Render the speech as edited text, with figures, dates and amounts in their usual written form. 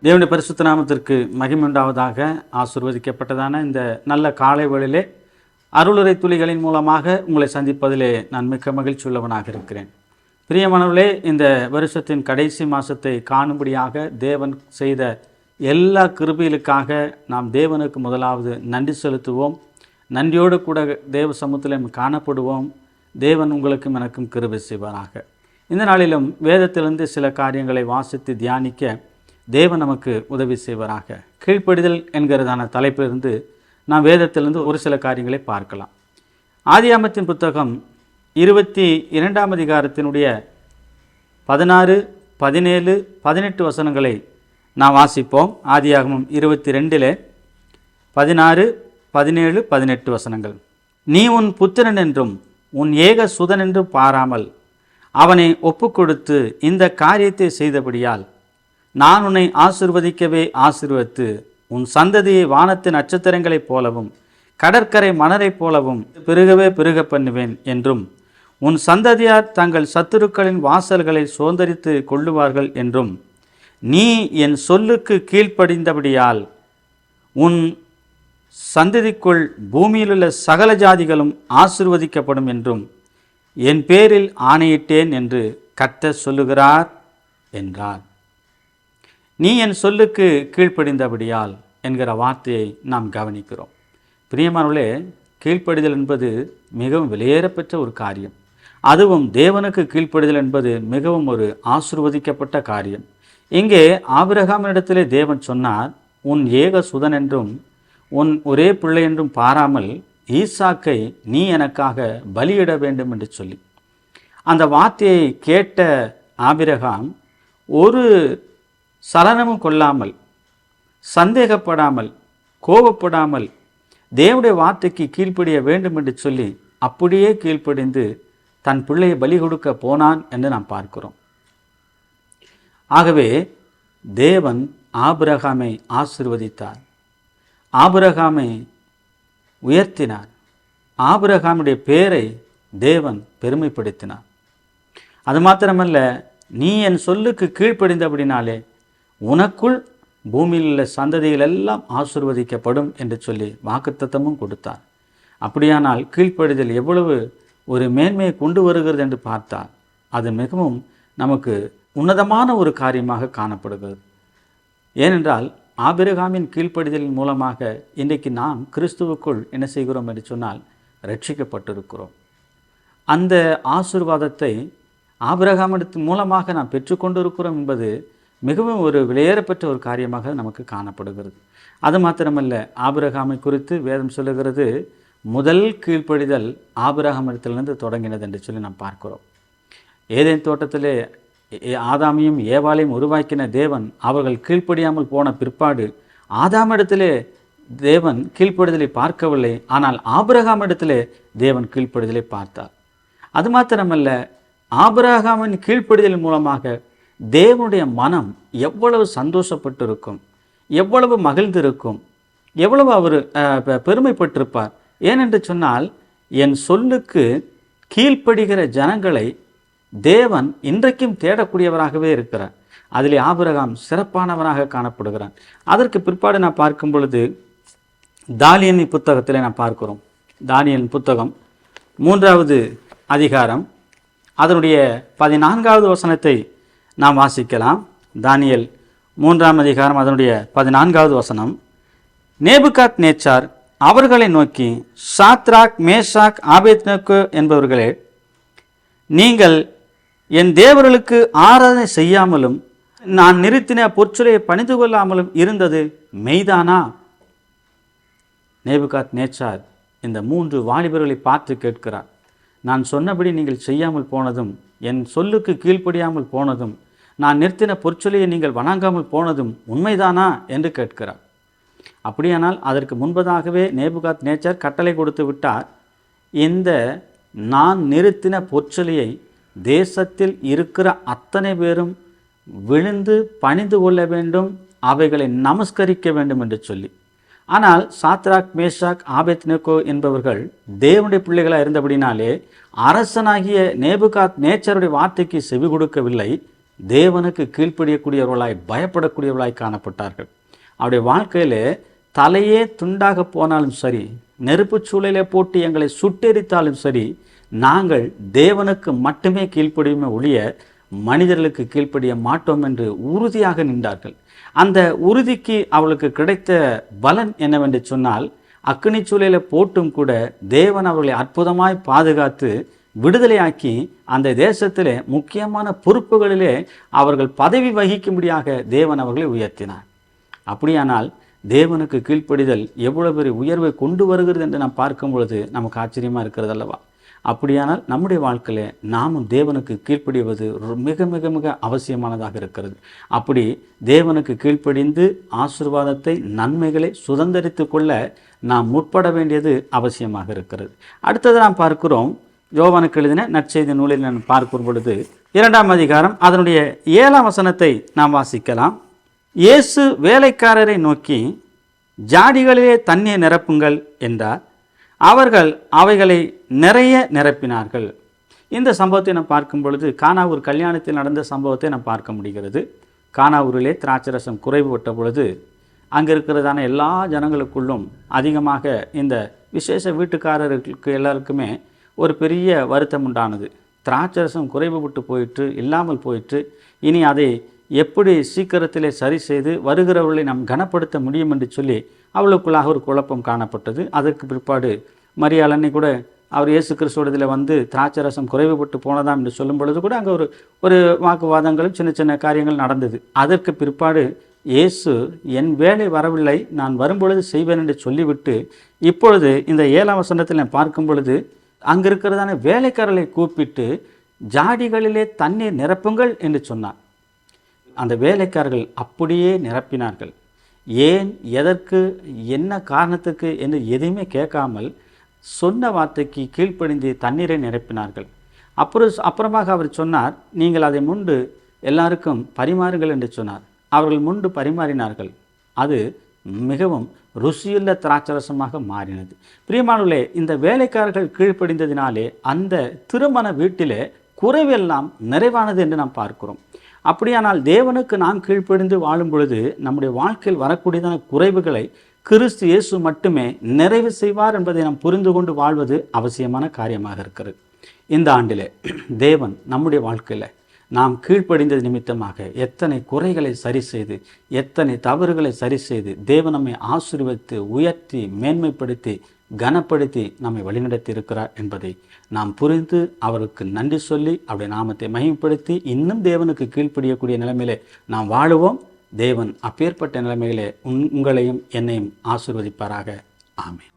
தேவனுடைய பரிசுத்த நாமத்திற்கு மகிமை உண்டாவதாக. ஆசீர்வதிக்கப்பட்டதான இந்த நல்ல காலை வேளையிலே அருளுரை துளிகளின் மூலமாக உங்களை சந்திப்பதிலே நான் மிக்க மகிழ்ச்சி உள்ளவனாக இருக்கிறேன். பிரியமானவர்களே, இந்த வருஷத்தின் கடைசி மாதத்தை காணும்படியாக தேவன் செய்த எல்லா கிருபைகளுக்காக நாம் தேவனுக்கு முதலாவது நன்றி செலுத்துவோம். நன்றியோடு கூட தேவ சமூகத்தில் காணப்படுவோம். தேவன் உங்களுக்கும் எனக்கும் கிருபை செய்வாராக. இந்த நாளிலும் வேதத்திலிருந்து சில காரியங்களை வாசித்து தியானிக்க தேவன் நமக்கு உதவி செய்வாராக. கீழ்ப்படிதல் என்கிறதான தலைப்பிலிருந்து நாம் வேதத்திலிருந்து ஒரு சில காரியங்களை பார்க்கலாம். ஆதியாகமத்தின் புத்தகம் 22ஆம் அதிகாரத்தினுடைய 16, 17, 18 வசனங்களை நாம் வாசிப்போம். ஆதியாகமம் 22 16, 17, 18 வசனங்கள். நீ உன் புத்திரன் என்றும் உன் ஏக சுதன் என்றும் பாராமல் அவனை ஒப்புக்கொடுத்து இந்த காரியத்தை செய்தபடியால் நான் உன்னை ஆசீர்வதிக்கவே ஆசீர்வதித்து உன் சந்ததியை வானத்தின் நட்சத்திரங்களைப் போலவும் கடற்கரை மணலைப் போலவும் பெருகவே பெருக பண்ணுவேன் என்றும் உன் சந்ததியார் தங்கள் சத்துருக்களின் வாசல்களை சுதந்தரித்து கொள்ளுவார்கள் என்றும் நீ என் சொல்லுக்கு கீழ்ப்படிந்தபடியால் உன் சந்ததிக்குள் பூமியிலுள்ள சகல ஜாதிகளும் ஆசீர்வதிக்கப்படும் என்றும் என் பேரில் ஆணையிட்டேன் என்று கர்த்தர் சொல்லுகிறார் என்றார். நீ என் சொல்லுக்கு கீழ்ப்படிந்தபடியால் என்கிற வார்த்தையை நாம் கவனிக்கிறோம். பிரியமானவர்களே, கீழ்ப்படிதல் என்பது மிகவும் விலையேறப்பெற்ற ஒரு காரியம். அதுவும் தேவனுக்கு கீழ்ப்படிதல் என்பது மிகவும் ஒரு ஆசீர்வதிக்கப்பட்ட காரியம். இங்கே ஆபிரகாமினிடத்திலே தேவன் சொன்னார், உன் ஏக சுதன் என்றும் உன் ஒரே பிள்ளை என்றும் பாராமல் ஈசாக்கை நீ எனக்காக பலியிட வேண்டும் என்று சொல்லி அந்த வார்த்தையை கேட்ட ஆபிரகாம் ஒரு சலனமும் கொள்ளாமல், சந்தேகப்படாமல், கோபப்படாமல் தேவனுடைய வார்த்தைக்கு கீழ்ப்படிய வேண்டும் என்று சொல்லி அப்படியே கீழ்ப்படிந்து தன் பிள்ளையை பலி கொடுக்க போனான் என்று நாம் பார்க்கிறோம். ஆகவே தேவன் ஆபிரகாமை ஆசீர்வதித்தார், ஆபிரகாமை உயர்த்தினார், ஆபிரகாமுடைய பேரை தேவன் பெருமைப்படுத்தினார். அது மாத்திரமல்ல, நீ என் சொல்லுக்கு கீழ்ப்படிந்தபடினாலே உனக்குள் பூமியில் உள்ள சந்ததிகள் எல்லாம் ஆசீர்வதிக்கப்படும் என்று சொல்லி வாக்குத்தத்தமும் கொடுத்தார். அப்படியானால் கீழ்ப்படிதல் எவ்வளவு ஒரு மேன்மையை கொண்டு வருகிறது என்று பார்த்தால் அது மிகவும் நமக்கு உன்னதமான ஒரு காரியமாக காணப்படுகிறது. ஏனென்றால் ஆபிரகாமின் கீழ்ப்படிதலின் மூலமாக இன்றைக்கு நாம் கிறிஸ்துவுக்குள் என்ன செய்கிறோம் என்று சொன்னால் ரட்சிக்கப்பட்டிருக்கிறோம். அந்த ஆசீர்வாதத்தை ஆபிரகாமின் மூலமாக நாம் பெற்றுக்கொண்டிருக்கிறோம் என்பது மிகவும் ஒரு விலையேறப்பெற்ற ஒரு காரியமாக நமக்கு காணப்படுகிறது. அது மாத்திரமல்ல, ஆபிரகாமை குறித்து வேதம் சொல்லுகிறது, முதல் கீழ்ப்படிதல் ஆபிரகாமிடத்திலிருந்து தொடங்கினது என்று சொல்லி நாம் பார்க்கிறோம். ஏதேன் தோட்டத்திலே ஆதாமையும் ஏவாளையும் உருவாக்கின தேவன் அவர்கள் கீழ்ப்படியாமல் போன பிற்பாடு ஆதாமிடத்திலே தேவன் கீழ்ப்படிதலை பார்க்கவில்லை, ஆனால் ஆபிரகாமிடத்திலே தேவன் கீழ்ப்படிதலை பார்த்தார். அது மாத்திரமல்ல, ஆபிரகாமின் கீழ்ப்படிதல் மூலமாக தேவனுடைய மனம் எவ்வளவு சந்தோஷப்பட்டிருக்கும், எவ்வளவு மகிழ்ந்திருக்கும், எவ்வளவு அவர் பெருமைப்பட்டிருப்பார். ஏனென்று சொன்னால் என் சொல்லுக்கு கீழ்ப்படுகிற ஜனங்களை தேவன் இன்றைக்கும் தேடக்கூடியவராகவே இருக்கிறார். அதிலே ஆபிரகாம் சிறப்பானவராக காணப்படுகிறான். அதற்கு பிற்பாடு நான் பார்க்கும் பொழுது தானியேலின் புத்தகத்தில் நான் பார்க்கிறோம். தானியேலின் புத்தகம் 3வது அதிகாரம் அதனுடைய 14வது வசனத்தை நாம் வாசிக்கலாம். தானியேல் 3ஆம் அதிகாரம் அதனுடைய 14வது வசனம். நேபுகாத் நேச்சார் அவர்களை நோக்கி, சாத்ராக், மேஷாக், ஆபேத்நேகோ என்பவர்களே, நீங்கள் என் தேவர்களுக்கு ஆராதனை செய்யாமலும் நான் நிறுத்தின பொற்சொலையை பணிந்து கொள்ளாமலும் இருந்தது மெய்தானா? நேபுகாத் நேச்சார் இந்த 3 வாலிபர்களை பார்த்து கேட்கிறார், நான் சொன்னபடி நீங்கள் செய்யாமல் போனதும், என் சொல்லுக்கு கீழ்ப்படியாமல் போனதும், நான் நிறுத்தின பொற்சொலையை நீங்கள் வணங்காமல் போனதும் உண்மைதானா என்று கேட்கிறார். அப்படியானால் அதற்கு முன்பதாகவே நேபுகாத் நேச்சார் கட்டளை கொடுத்து விட்டார், இந்த நான் நிறுத்தின பொற்சொலையை தேசத்தில் இருக்கிற அத்தனை பேரும் விழுந்து பணிந்து கொள்ள வேண்டும், அவைகளை நமஸ்கரிக்க வேண்டும் என்று சொல்லி. ஆனால் சாத்ராக், மேஷாக், ஆபேத்நேகோ என்பவர்கள் தேவனுடைய பிள்ளைகளாக இருந்தபடினாலே அரசனாகிய நேபுகாத் நேச்சாருடைய வார்த்தைக்கு செவி கொடுக்கவில்லை. தேவனுக்கு கீழ்ப்படியக்கூடியவர்களாய், பயப்படக்கூடியவர்களாய் காணப்பட்டார்கள். அவருடைய வாழ்க்கையில் தலையே துண்டாக போனாலும் சரி, நெருப்பு சூழலை போட்டு எங்களை சுட்டெரித்தாலும் சரி, நாங்கள் தேவனுக்கு மட்டுமே கீழ்ப்படியுமே ஒழிய மனிதர்களுக்கு கீழ்ப்படிய மாட்டோம் என்று உறுதியாக நின்றார்கள். அந்த உறுதிக்கு அவளுக்கு கிடைத்த பலன் என்னவென்று சொன்னால், அக்கினி சூழலை போட்டும் கூட தேவன் அவர்களை அற்புதமாய் பாதுகாத்து விடுதலையாக்கி அந்த தேசத்திலே முக்கியமான பொறுப்புகளிலே அவர்கள் பதவி வகிக்கும்படியாக தேவன் அவர்களை உயர்த்தினார். அப்படியானால் தேவனுக்கு கீழ்ப்படிதல் எவ்வளவு பெரிய உயர்வை கொண்டு வருகிறது என்று நாம் பார்க்கும் பொழுது நமக்கு ஆச்சரியமாக இருக்கிறது அல்லவா? அப்படியானால் நம்முடைய வாழ்க்கையில் நாமும் தேவனுக்கு கீழ்ப்படிவது மிக மிக மிக அவசியமானதாக இருக்கிறது. அப்படி தேவனுக்கு கீழ்ப்படிந்து ஆசீர்வாதத்தை, நன்மைகளை சுதந்திரித்து கொள்ள நாம் முற்பட வேண்டியது அவசியமாக இருக்கிறது. அடுத்தது நாம் பார்க்கிறோம், யோவானுக்கு எழுதின நற்செய்தி நூலில் நான் பார்க்கும் பொழுது 2ஆம் அதிகாரம் அதனுடைய 7ஆம் வசனத்தை நாம் வாசிக்கலாம். இயேசு வேலைக்காரரை நோக்கி, ஜாடிகளிலே தண்ணீர் நிரப்புங்கள் என்றார். அவர்கள் அவைகளை நிறைய நிரப்பினார்கள். இந்த சம்பவத்தை நாம் பார்க்கும் பொழுது கானாவூர் கல்யாணத்தில் நடந்த சம்பவத்தை நாம் பார்க்க முடிகிறது. கானாவூரிலே திராட்சரசம் குறைவுபட்ட பொழுது அங்கே இருக்கிறதான எல்லா ஜனங்களுக்குள்ளும் அதிகமாக இந்த விசேஷ வீட்டுக்காரர்களுக்கு எல்லாருக்குமே ஒரு பெரிய வருத்தம் உண்டானது. திராட்சரசம் குறைவுபட்டு போயிற்று, இல்லாமல் போயிற்று. இனி அதை எப்படி சீக்கிரத்திலே சரி செய்து வருகிறவர்களை நாம் கனப்படுத்த முடியும் என்று சொல்லி அவளுக்குள்ளாக ஒரு குழப்பம் காணப்பட்டது. அதற்கு பிற்பாடு மரியாள் அன்னை கூட அவர் இயேசு கிறிஸ்துவத்தில் வந்து திராட்சரசம் குறைவுபட்டு போனதாம் என்று சொல்லும் பொழுது கூட அங்கே ஒரு வாக்குவாதங்களும் சின்ன சின்ன காரியங்கள் நடந்தது. அதற்கு பிற்பாடு இயேசு, என் வேலை வரவில்லை, நான் வரும்பொழுது செய்வேன் என்று சொல்லிவிட்டு இப்பொழுது இந்த 7ஆம் வசனத்தில் நான் பார்க்கும் பொழுது அங்கே இருக்கிறதான வேலைக்காரர்களை கூப்பிட்டு ஜாடிகளிலே தண்ணீர் நிரப்புங்கள் என்று சொன்னார். அந்த வேலைக்காரர்கள் அப்படியே நிரப்பினார்கள். ஏன், எதற்கு, என்ன காரணத்துக்கு என்று எதையுமே கேட்காமல் சொன்ன வார்த்தைக்கு கீழ்ப்படிந்து தண்ணீரை நிரப்பினார்கள். அப்புறமாக அவர் சொன்னார், நீங்கள் அதை முண்டு எல்லாருக்கும் பரிமாறுங்கள் என்று சொன்னார். அவர்கள் முண்டு பரிமாறினார்கள். அது மிகவும் ருசியுள்ள திராட்சரசமாக மாறினது. பிரியமானவர்களே, இந்த வேலைக்காரர்கள் கீழ்ப்படிந்ததினாலே அந்த திருமண வீட்டிலே குறைவெல்லாம் நிறைவானது என்று நாம் பார்க்கிறோம். அப்படியானால் தேவனுக்கு நாம் கீழ்ப்படிந்து வாழும் பொழுது நம்முடைய வாழ்க்கையில் வரக்கூடியதான குறைவுகளை கிறிஸ்து இயேசு மட்டுமே நிறைவு செய்வார் என்பதை நாம் புரிந்து கொண்டு வாழ்வது அவசியமான காரியமாக இருக்கிறது. இந்த ஆண்டிலே தேவன் நம்முடைய வாழ்க்கையில் நாம் கீழ்ப்படிந்தது நிமித்தமாக எத்தனை குறைகளை சரி செய்து, எத்தனை தவறுகளை சரி செய்து தேவன் நம்மை ஆசீர்வதித்து, உயர்த்தி, மேன்மைப்படுத்தி, கனப்படுத்தி நம்மை வழிநடத்தி இருக்கிறார் என்பதை நாம் புரிந்து அவருக்கு நன்றி சொல்லி அவருடைய நாமத்தை மகிமைப்படுத்தி இன்னும் தேவனுக்கு கீழ்ப்படியக்கூடிய நிலைமையிலே நாம் வாழுவோம். தேவன் அப்பேற்பட்ட நிலைமையிலே உங்களையும் என்னையும் ஆசீர்வதிப்பாராக. ஆமென்.